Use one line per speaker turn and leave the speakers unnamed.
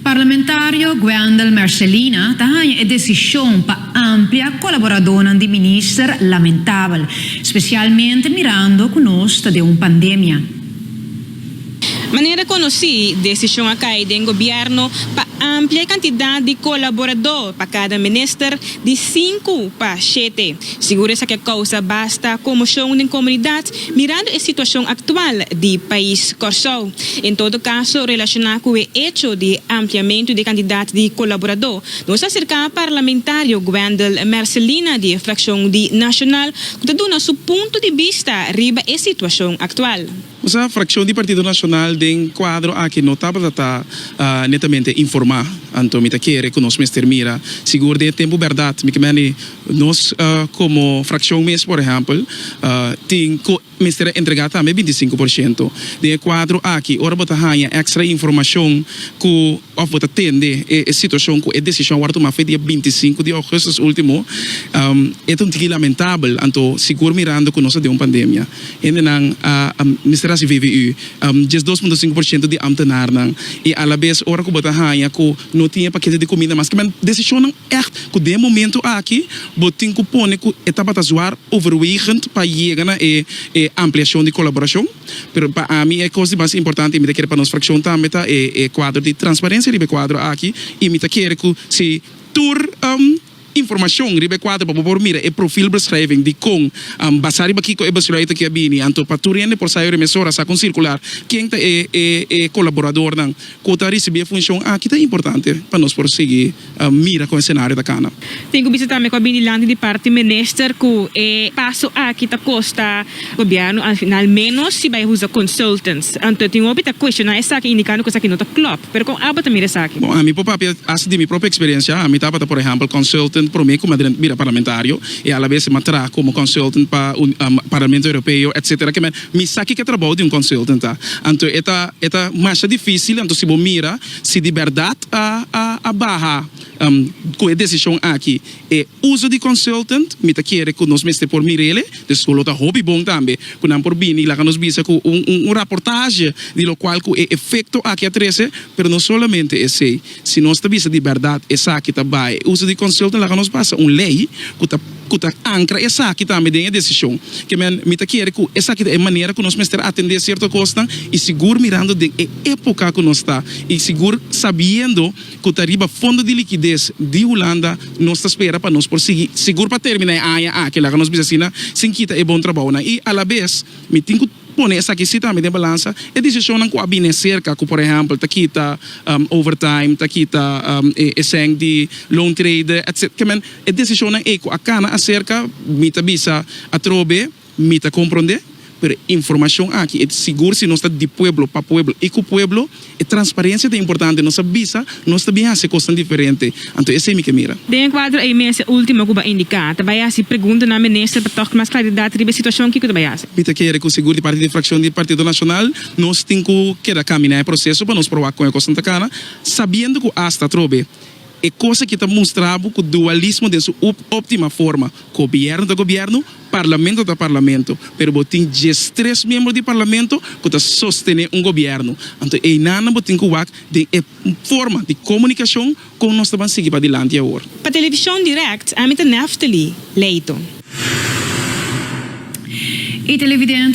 Parlamentario Gwendal Marcelina tahanha a decisão para amplia colaboração de ministro lamentável, especialmente mirando conosco de uma pandemia.
Maneira conheci decisão a cair do governo para amplia quantidade de colaborador para cada ministro de 5 para 7. Segura essa que causa basta comoção na comunidade mirando a situação atual do país Corsou. Em todo caso, relacionado com o hecho de ampliamento de quantidade de colaborador, nos acerca parlamentário Gwendal Marcelina de fração de Nacional, que dá seu ponto de vista riba a situação atual.
A fração do Partido Nacional tem quadro aqui notava está netamente informar anto mita quer que nós mestre mira seguro de tempo verdade me nós como fração mês por exemplo tem mestre entregar também 25% de quadro aqui ora bota ganha extra informação que of bota tende a situação que a decisão agora tomar foi dia 25 de agosto último é um tigre lamentável anto seguro mirando que nós de uma pandemia ainda não mestre se vive just 2,5% de ambtenaar nang e à la vez ora que bota ganha que não tinha paquete de comida mas que man decisão não é que de momento aqui botin que pone que etapa zoar overwegend para chegar na ampliação de colaboração, pero para mim é coisa mais importante me quer para nós fração também tá é quadro de transparência ribe quadro aqui e me quer que se tur informação ribe quadro para por mira e perfil beschrijving de com basari baki ko e besluit que bini anto paturiene por sair emissora sa com circular quem tá é colaborador nang kota receber função aqui tá importante para nós prosseguir mira com o cenário da cana.
Tenho visitar me com a bini land de parte minister que é passo aqui tá costa governo al final menos se vai usar consultants anto tenho obita questionar essa que indicando que essa que não tá club pero com abata mira essa aqui.
Bom a mim papel as de minha própria experiência a mim tava por exemplo consultant para mim como mira parlamentário e à la vez matra como consultant para Parlamento Europeu etc que me saque que trabalho de consultant tá então eta mais difícil então se mira se de verdade a barra com a decisão aqui é uso de consultant me tá querer que nós mestre por mirele de escola tá hobby bom também que não por bem lá que nos visa com reportagem de lo qual que é efeito aqui a 13 pero não somente esse se nós tá visa de verdade essa aqui tá vai uso de consultant lá que nos passa lei que tá ancra essa aqui também tem a decisão que me tá querer que essa aqui é maneira que nós mestre atender certa coisa e seguro mirando de época que nós está e seguro sabendo que tá riba fundo de liquidez de Holanda nós está espera para nós prosseguir seguro para terminar aquela que nós precisa sem quitar é bom trabalho e a la vez me tenho que pone essa aqui também de balança é decisão não que bem cerca que por exemplo tá aqui tá overtime tá aqui tá esseng de loan trade etc que man é decisão não é a cana acerca mita bisa a trobe mita compreender pero informação aqui é seguro se nós está de pueblo para pueblo e com pueblo é transparência é importante nós visa nós também hace coisa diferente então esse é me que mira
de quadro aí mês último que vai indicar tá vai assim pergunta na ministra para ter mais claridade sobre a situação que vai assim
mita que é que o seguro de parte de fração do Partido Nacional nós temos que caminhar o processo para nós provar com a coisa da sabendo que hasta trobe é coisa que está mostrando que o dualismo de sua óptima forma governo da governo parlamento da parlamento pero botin 3 membros do parlamento que está sostener governo então é nada botin que de forma de comunicação com nós também seguir para adiante agora
para televisão direct a mita Naftali Leighton
E televidente